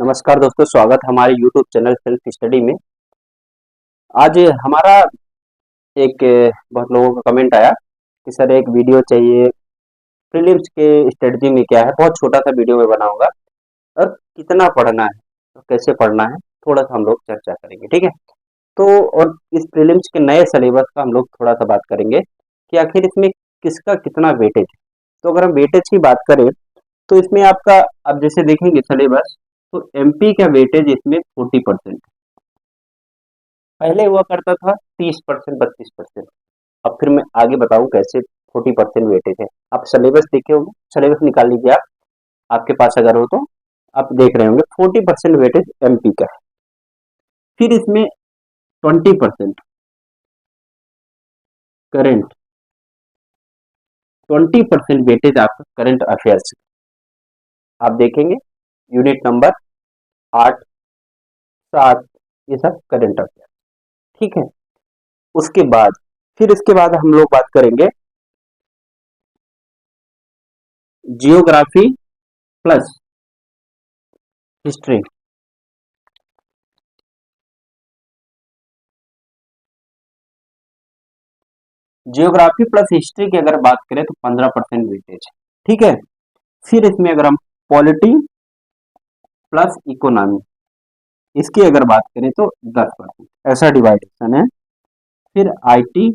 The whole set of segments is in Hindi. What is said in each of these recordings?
नमस्कार दोस्तों, स्वागत है हमारे YouTube चैनल सेल्फ स्टडी में। आज हमारा एक बहुत लोगों का कमेंट आया कि सर एक वीडियो चाहिए प्रीलिम्स के स्ट्रेटजी में क्या है। बहुत छोटा सा वीडियो में बनाऊंगा और कितना पढ़ना है और कैसे पढ़ना है थोड़ा सा हम लोग चर्चा करेंगे, ठीक है। तो और इस प्रीलिम्स के नए सिलेबस का हम लोग थोड़ा सा बात करेंगे कि आखिर इसमें किसका कितना वेटेज है। तो अगर हम वेटेज की बात करें तो इसमें आपका, आप जैसे देखेंगे सिलेबस, तो एमपी का वेटेज इसमें 40%। पहले हुआ करता था 30%, 32%। अब फिर मैं आगे बताऊं कैसे 40% वेटेज है। आप सिलेबस देखे होंगे, सिलेबस निकाल लीजिए आप, आपके पास अगर हो तो। आप देख रहे होंगे 40% वेटेज एमपी का है। फिर इसमें 20% करेंट, 20% वेटेज आपका करंट अफेयर्स। आप देखेंगे यूनिट नंबर 8, 7, ये सब करंट अफेयर, ठीक है। उसके बाद फिर इसके बाद हम लोग बात करेंगे geography plus history. Geography plus history की अगर बात करें तो 15% वेटेज है, ठीक है। फिर इसमें अगर हम पॉलिटी प्लस इकोनॉमी, इसकी अगर बात करें तो 10%, ऐसा डिवाइडेशन है। फिर आईटी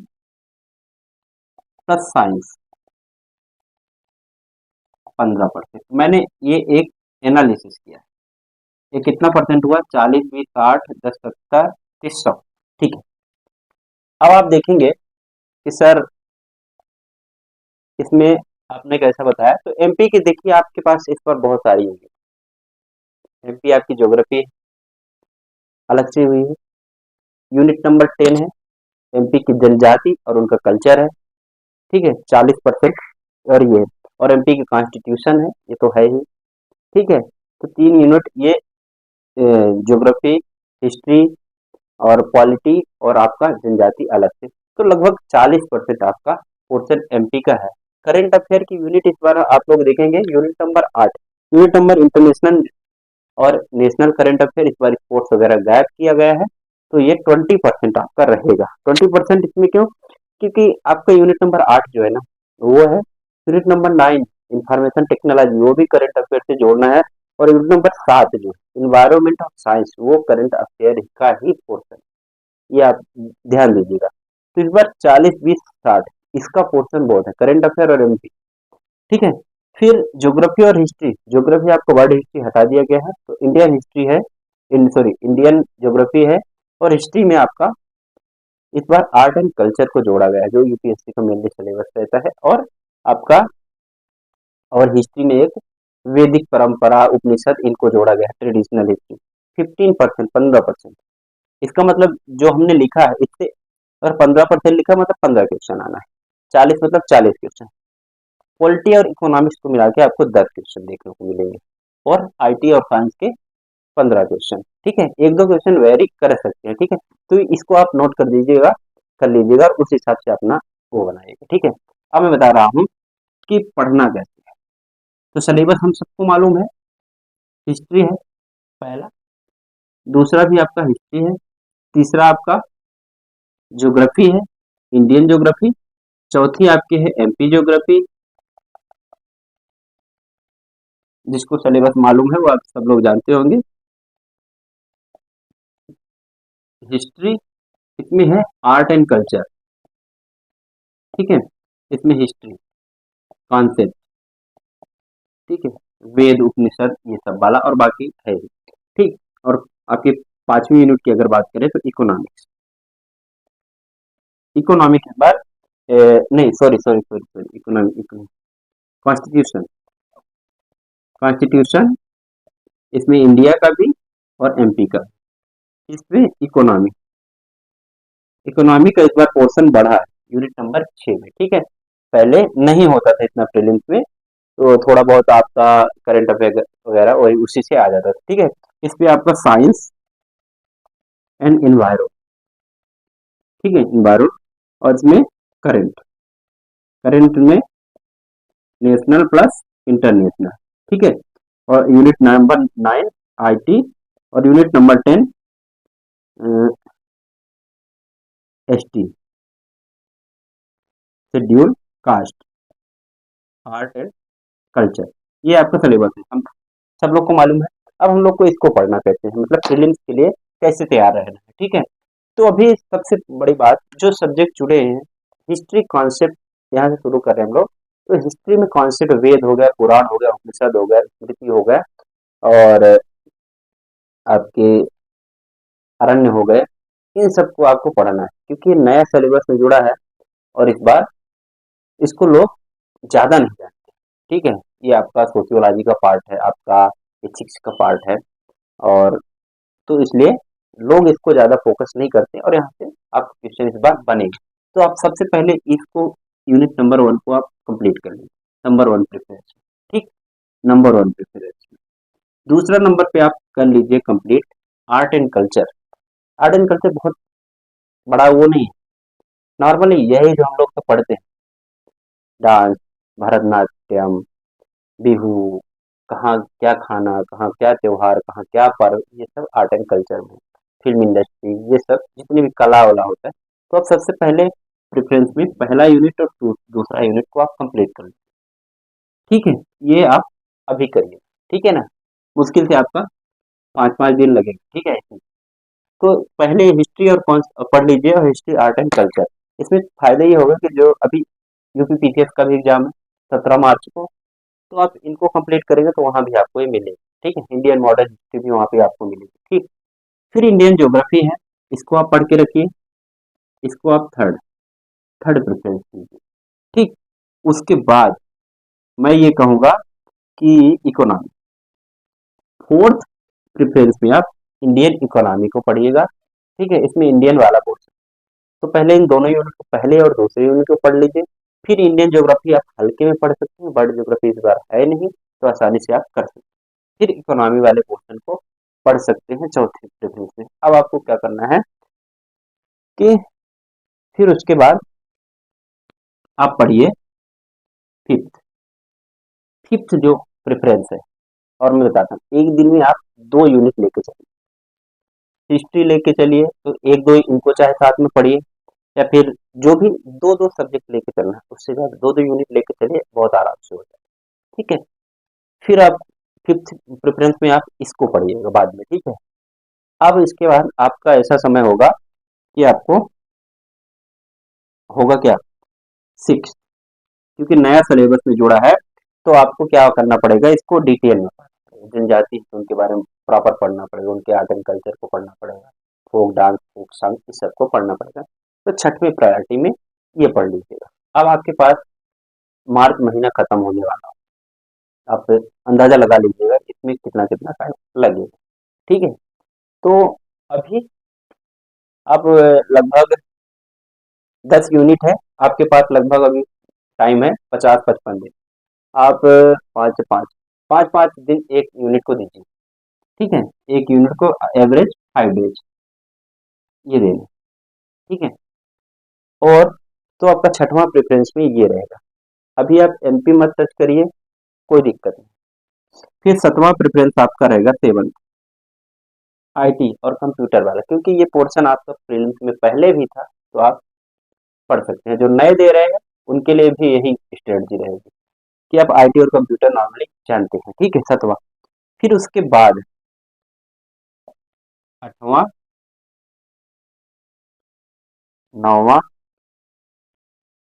प्लस साइंस 15%। मैंने ये एक एनालिसिस किया है, ये कितना परसेंट हुआ, 40, 20, 60, 10, 70, 30, 100, ठीक है। अब आप देखेंगे कि सर इसमें आपने कैसा बताया, तो एमपी की देखिए आपके पास इस पर बहुत सारी होगी। एमपी आपकी ज्योग्राफी अलग से हुई है। यूनिट नंबर 10 है एमपी की जनजाति और उनका कल्चर है, ठीक है, 40%। और ये और एमपी की कॉन्स्टिट्यूशन है, ये तो है ही, ठीक है। तो 3 यूनिट ये ज्योग्राफी, हिस्ट्री और पॉलिटी और आपका जनजाति अलग से, तो लगभग 40% आपका पोर्शन एमपी का है। करंट अफेयर की यूनिट इस बार आप लोग देखेंगे unit number 8, unit number international और नेशनल करंट अफेयर, इस बार स्पोर्ट्स वगैरह गायब किया गया है। तो ये 20% आपका रहेगा। 20% इसमें क्यों, क्योंकि आपका यूनिट नंबर 8 जो है ना वो है। यूनिट नंबर 9 इंफॉर्मेशन टेक्नोलॉजी, वो भी करंट अफेयर से जोड़ना है। और यूनिट नंबर 7 जो इन्वायरमेंट ऑफ साइंस, वो करंट अफेयर का ही पोर्शन, ये आप ध्यान दीजिएगा। तो इस बार 40, 20, 60 इसका पोर्शन बहुत है, करंट अफेयर और एमपी, ठीक है। फिर ज्योग्राफी और हिस्ट्री, ज्योग्राफी आपको वर्ल्ड हिस्ट्री हटा दिया गया है, तो इंडियन हिस्ट्री है, सॉरी इंडियन ज्योग्राफी है। और हिस्ट्री में आपका इस बार आर्ट एंड कल्चर को जोड़ा गया है, जो यूपीएससी का मेनली सिलेबस रहता है। और आपका और हिस्ट्री में एक वैदिक परंपरा, उपनिषद, इनको जोड़ा गया है, ट्रेडिशनल हिस्ट्री। 15%, 15%, इसका मतलब जो हमने लिखा है इससे, अगर 15% लिखा मतलब 15 क्वेश्चन आना है, 40 मतलब 40 क्वेश्चन। पॉलिटी और इकोनॉमिक्स को मिला के आपको 10 क्वेश्चन देखने को मिलेंगे, और आईटी और साइंस के 15 क्वेश्चन, ठीक है। एक दो क्वेश्चन वेरी कर सकते हैं, ठीक है। तो इसको आप नोट कर दीजिएगा, कर लीजिएगा, उस हिसाब से अपना वो बनाइएगा, ठीक है। अब मैं बता रहा हूँ कि पढ़ना कैसे है। तो सिलेबस हम सबको मालूम है, हिस्ट्री है पहला, दूसरा भी आपका हिस्ट्री है, तीसरा आपका ज्योग्राफी है, इंडियन ज्योग्राफी, चौथी आपकी है एमपी ज्योग्राफी, जिसको सिलेबस मालूम है वो आप सब लोग जानते होंगे। हिस्ट्री, इसमें है आर्ट एंड कल्चर, ठीक है। इसमें हिस्ट्री कॉन्सेप्ट, ठीक है, वेद उपनिषद ये सब वाला, और बाकी है ही, ठीक। और आपके 5वीं यूनिट की अगर बात करें तो इकोनॉमिक्स, इकोनॉमिक के बाद नहीं, sorry sorry sorry sorry, economic, constitution, constitution इसमें इंडिया का भी और एमपी का, इसमें इकोनॉमी, इकोनॉमी का इस बार पोर्शन बढ़ा है यूनिट नंबर 6 में, ठीक है। पहले नहीं होता था इतना प्रीलिम्स में, तो थोड़ा बहुत आपका करंट अफेयर वगैरह वही उसी से आ जाता था, ठीक है। इस पे आपका साइंस एंड इन्वायरो, ठीक है, इन्वायरो। और इसमें करंट, करंट में नेशनल प्लस इंटरनेशनल, ठीक है। और यूनिट नंबर 9 IT, और unit number 10 ST, schedule caste, art and culture. ये आपका सिलेबस है, हम सब लोग को मालूम है। अब हम लोग को इसको पढ़ना कहते हैं, मतलब प्रीलिम्स के लिए कैसे तैयार रहना है, ठीक है। तो अभी सबसे बड़ी बात, जो सब्जेक्ट जुड़े हैं, हिस्ट्री कॉन्सेप्ट यहाँ से शुरू कर रहे हैं हम लोग। तो हिस्ट्री में कॉन्सेप्ट वेद हो गया, पुराण हो गया, उपनिषद हो गया, स्मृति हो गया, और आपके अरण्य हो गए। इन सबको आपको पढ़ना है, क्योंकि ये नया सिलेबस में जुड़ा है, और इस बार इसको लोग ज्यादा नहीं जानते, ठीक है। ये आपका सोशियोलॉजी का पार्ट है, आपका एथिक्स का पार्ट है, और तो इसलिए लोग इसको ज्यादा फोकस नहीं करते, और यहाँ से आपको क्वेश्चन इस बार बनेगा। तो आप सबसे पहले इसको यूनिट नंबर 1 को आप कंप्लीट कर लीजिए, नंबर 1 प्रिपरेशन, ठीक, नंबर 1 प्रिपरेशन। दूसरा नंबर पे आप कर लीजिए complete art and culture. Art and culture बहुत बड़ा वो नहीं है, नॉर्मली यही जो हम लोग तो पढ़ते हैं, डांस, भरतनाट्यम, बिहू, कहाँ क्या खाना, कहाँ क्या त्योहार, कहाँ क्या पर्व, ये सब आर्ट एंड कल्चर में। फिल्म इंडस्ट्री, ये सब जितनी भी कला वाला होता है। तो आप सबसे पहले प्रेफरेंस में पहला यूनिट और दूसरा यूनिट को आप कंप्लीट कर लीजिए, ठीक है। ये आप अभी करिए, ठीक है ना। मुश्किल से आपका 5-5 दिन लगेगा, ठीक है इसमें। तो पहले हिस्ट्री और कौन पढ़ लीजिए, और हिस्ट्री आर्ट एंड कल्चर। इसमें फायदा ये होगा कि जो अभी यूपी पीसीएस का भी एग्जाम है 17 मार्च को, तो आप इनको कंप्लीट करेंगे तो वहाँ भी आपको ये मिलेगा, ठीक है। इंडियन मॉडर्न हिस्ट्री भी वहाँ पे आपको मिलेगी, ठीक। फिर इंडियन ज्योग्राफी है, इसको आप पढ़ के रखिए, इसको आप थर्ड थर्ड प्रेफरेंस दीजिए, ठीक। उसके बाद मैं ये कहूँगा कि इकोनॉमी, फोर्थ प्रेफरेंस में आप इंडियन इकोनॉमी को पढ़िएगा, ठीक है। इसमें इंडियन वाला पोर्शन, तो पहले इन दोनों यूनिट को, पहले और दूसरे यूनिट को पढ़ लीजिए। फिर इंडियन ज्योग्राफी आप हल्के में पढ़ सकते हैं, वर्ल्ड ज्योग्राफी इस बार है नहीं, तो आसानी से आप कर सकते हैं। फिर इकोनॉमी वाले पोर्शन को पढ़ सकते हैं चौथे प्रेफरेंस में। अब आपको क्या करना है कि फिर उसके बाद आप पढ़िए फिफ्थ फिफ्थ जो प्रेफरेंस है। और मैं बताता हूँ, एक दिन में आप 2 यूनिट लेके चलिए, हिस्ट्री लेके चलिए, तो 1-2 इनको चाहे साथ में पढ़िए, या फिर जो भी 2-2 सब्जेक्ट लेके चलना है, उससे ज्यादा 2-2 यूनिट लेके चलिए, बहुत आराम से हो जाए, ठीक है। फिर आप फिफ्थ प्रेफरेंस में आप इसको पढ़िएगा बाद में, ठीक है। अब इसके बाद आपका ऐसा समय होगा कि आपको होगा क्या, सिक्स, क्योंकि नया सिलेबस में जुड़ा है, तो आपको क्या करना पड़ेगा, इसको डिटेल में पढ़ना पड़ेगा। जनजाति है, उनके बारे में प्रॉपर पढ़ना पड़ेगा, उनके आर्ट एंड कल्चर को पढ़ना पड़ेगा, फोक डांस, फोक सॉन्ग, इस सबको पढ़ना पड़ेगा। तो छठवीं प्रायोरिटी में ये पढ़ लीजिएगा। अब आपके पास मार्च महीना खत्म होने वाला है, आप अंदाजा लगा लीजिएगा इसमें कितना कितना टाइम लगेगा, ठीक है। तो अभी अब लगभग 10 यूनिट है आपके पास, लगभग अभी टाइम है 50-55 दिन। आप 5 5 5 5 दिन एक यूनिट को दीजिए, ठीक है। एक यूनिट को एवरेज 5 डेज ये देना, ठीक है। और तो आपका छठवां प्रेफरेंस में ये रहेगा। अभी आप एमपी मत टच करिए, कोई दिक्कत नहीं। फिर 7वां प्रेफरेंस आपका रहेगा 7 आईटी और कंप्यूटर वाला, क्योंकि ये पोर्शन आपका प्रीलिम्स में पहले भी था, तो आप पढ़ सकते हैं। जो नए दे रहे हैं उनके लिए भी यही स्ट्रेटजी रहेगी कि आप आईटी और कंप्यूटर नॉर्मली जानते हैं, ठीक है, 7वां। फिर उसके बाद 8वां, 9वां,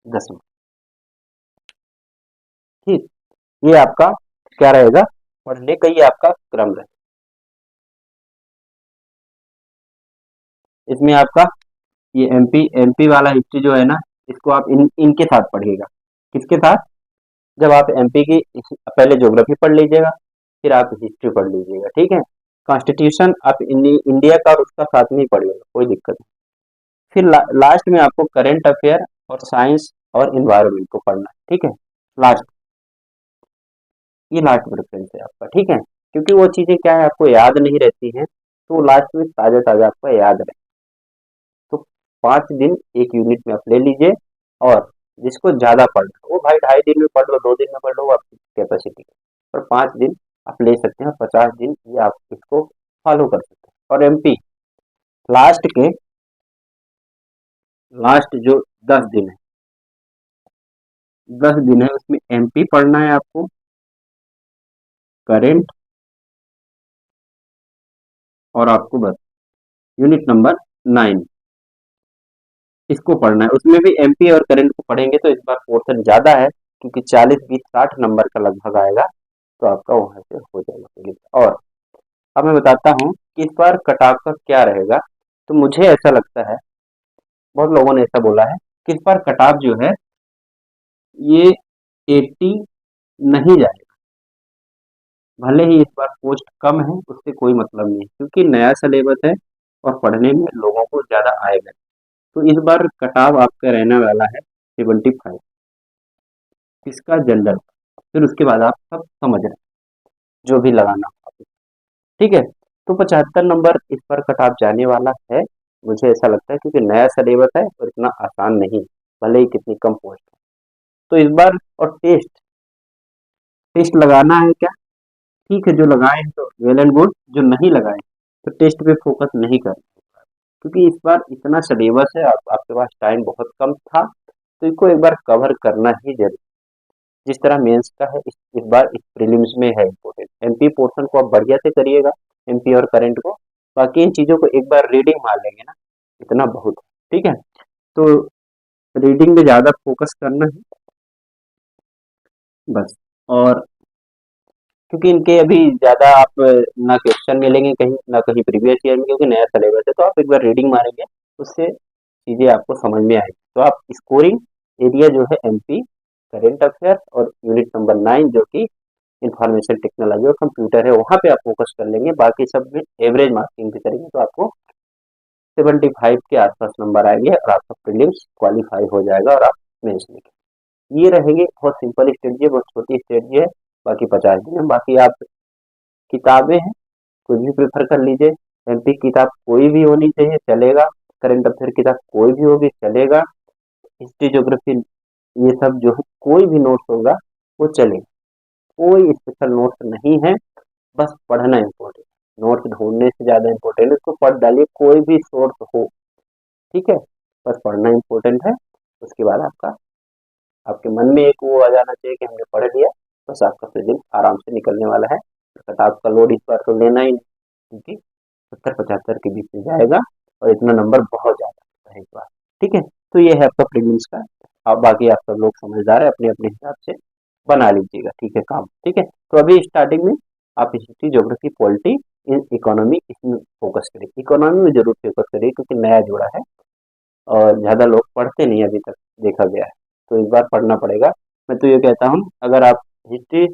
10वां, ठीक। ये आपका क्या रहेगा, पढ़ने का ये आपका क्रम रहेगा। इसमें आपका ये एमपी एमपी वाला हिस्ट्री जो है ना, इसको आप इनके साथ पढ़िएगा। किसके साथ, जब आप एमपी की पहले ज्योग्राफी पढ़ लीजिएगा, फिर आप हिस्ट्री पढ़ लीजिएगा, ठीक है। कॉन्स्टिट्यूशन आप इंडिया का और उसका साथ में ही पढ़िएगा, कोई दिक्कत नहीं। फिर लास्ट में आपको करंट अफेयर और साइंस और इन्वायरमेंट को पढ़ना है, ठीक है। लास्ट, ये लास्ट प्रेफरेंस है आपका, ठीक है। क्योंकि वो चीजें क्या है आपको याद नहीं रहती हैं, तो लास्ट में ताजा ताजा आपको याद रहे। तो 5 दिन एक यूनिट में आप ले लीजिए, और जिसको ज्यादा पढ़ना है वो भाई 2.5 दिन में पढ़ लो, 2 दिन में पढ़ लो, वो आपकी कैपेसिटी है। पर 5 दिन आप ले सकते हैं, 50 दिन ये आप इसको फॉलो कर सकते हैं। और एमपी लास्ट के लास्ट जो 10 दिन है, 10 दिन है उसमें एमपी पढ़ना है आपको, करेंट, और आपको बस यूनिट नंबर 9 इसको पढ़ना है। उसमें भी एमपी और करंट को पढ़ेंगे तो इस बार पोर्शन ज्यादा है, क्योंकि 40, 20, 60 नंबर का लगभग आएगा, तो आपका वहां से हो जाएगा। और अब मैं बताता हूँ कि इस बार कट ऑफ का क्या रहेगा। तो मुझे ऐसा लगता है, बहुत लोगों ने ऐसा बोला है कि इस बार कट ऑफ जो है ये 80 नहीं जाएगा। भले ही इस बार पोस्ट कम है, उससे कोई मतलब नहीं, क्योंकि नया सिलेबस है और पढ़ने में लोगों को ज्यादा आएगा। तो इस बार कट ऑफ आपका रहने वाला है 75, इसका जनरल। फिर उसके बाद आप सब समझ रहे हैं, जो भी लगाना हो आप। ठीक है, तो 75 नंबर इस पर कट ऑफ जाने वाला है, मुझे ऐसा लगता है, क्योंकि नया सिलेबस है और इतना आसान नहीं, भले ही कितनी कम पोस्ट है। तो इस बार और टेस्ट टेस्ट लगाना है क्या? ठीक है, जो लगाए हैं तो वेल एंड गुड, जो नहीं लगाए तो टेस्ट पे फोकस नहीं कर, क्योंकि इस बार इतना सिलेबस है, आपके पास टाइम बहुत कम था, तो इसको एक बार कवर करना ही जरूरी। जिस तरह मेंस का है, इस बार इस प्रीलिम्स में है इम्पोर्टेंट, एमपी पोर्शन को आप बढ़िया से करिएगा, एमपी और करंट को। बाकी इन चीजों को एक बार रीडिंग मार लेंगे ना, इतना बहुत है। ठीक है, तो रीडिंग में ज्यादा फोकस करना है बस। और क्योंकि इनके अभी ज्यादा आप ना क्वेश्चन मिलेंगे कहीं, ना कहीं प्रीवियस ईयर में, क्योंकि नया सिलेबस है, तो आप एक बार रीडिंग मारेंगे, उससे चीजें आपको समझ में आएगी। तो आप स्कोरिंग एरिया जो है एमपी, करेंट अफेयर और यूनिट नंबर 9 जो कि इंफॉर्मेशन टेक्नोलॉजी और कंप्यूटर है, वहां पे आप फोकस कर लेंगे। बाकी सब में एवरेज मार्किंग भी करेंगे, तो आपको 75 के आसपास नंबर आएंगे और आपका प्रीलिम्स क्वालिफाई हो जाएगा और आप मेंस लिखेंगे। ये रहेंगे, बहुत सिंपल स्ट्रेटजी है, बहुत छोटी स्ट्रेटजी है। बाकी 50 दिन है। बाकी आप किताबें हैं, कोई भी प्रेफर कर लीजिए। एमपी किताब कोई भी होनी चाहिए, चलेगा। करंट अफेयर किताब कोई भी होगी, चलेगा। हिस्ट्री ज्योग्राफी ये सब जो है, कोई भी नोट्स होगा वो चलेगा, कोई स्पेशल नोट्स नहीं है, बस पढ़ना इम्पोर्टेंट। नोट्स ढूंढने से ज्यादा इम्पोर्टेंट है, उसको पढ़ डालिए, कोई भी सोर्स हो। ठीक है, बस पढ़ना इम्पोर्टेंट है। उसके बाद आपका, आपके मन में एक वो आ जाना चाहिए कि हमने पढ़ लिया, बस आपका प्रीलिम आराम से निकलने वाला है। किताब का लोड इस बार तो लेना ही नहीं, क्योंकि 70-75 के बीच में जाएगा और इतना नंबर बहुत ज्यादा होता है इस बार। ठीक है, तो ये है आपका प्रीलिम्स का। आप बाकी आप सब लोग समझदार है, अपने अपने हिसाब से बना लीजिएगा। ठीक है काम, ठीक है। तो अभी स्टार्टिंग में आप हिस्ट्री ज्योग्राफी पॉलिटी इकोनॉमी इसमें फोकस करिए, इकोनॉमी में जरूर फोकस करिए, क्योंकि नया जुड़ा है और ज्यादा लोग पढ़ते नहीं अभी तक, देखा गया है। तो इस बार पढ़ना पड़ेगा। मैं तो ये कहता हूँ, अगर आप हिस्ट्री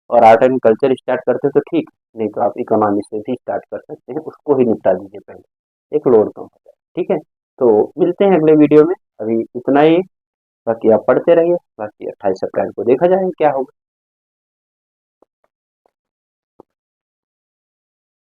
और आर्ट एंड कल्चर स्टार्ट करते हो तो ठीक, नहीं तो आप इकोनॉमी से भी स्टार्ट कर सकते हैं, उसको ही निपटा दीजिए पहले, एक लोड कम हो जाए। ठीक है, तो मिलते हैं अगले वीडियो में, अभी इतना ही। बाकी आप पढ़ते रहिए, बाकी 28 अप्रैल को देखा जाए क्या होगा।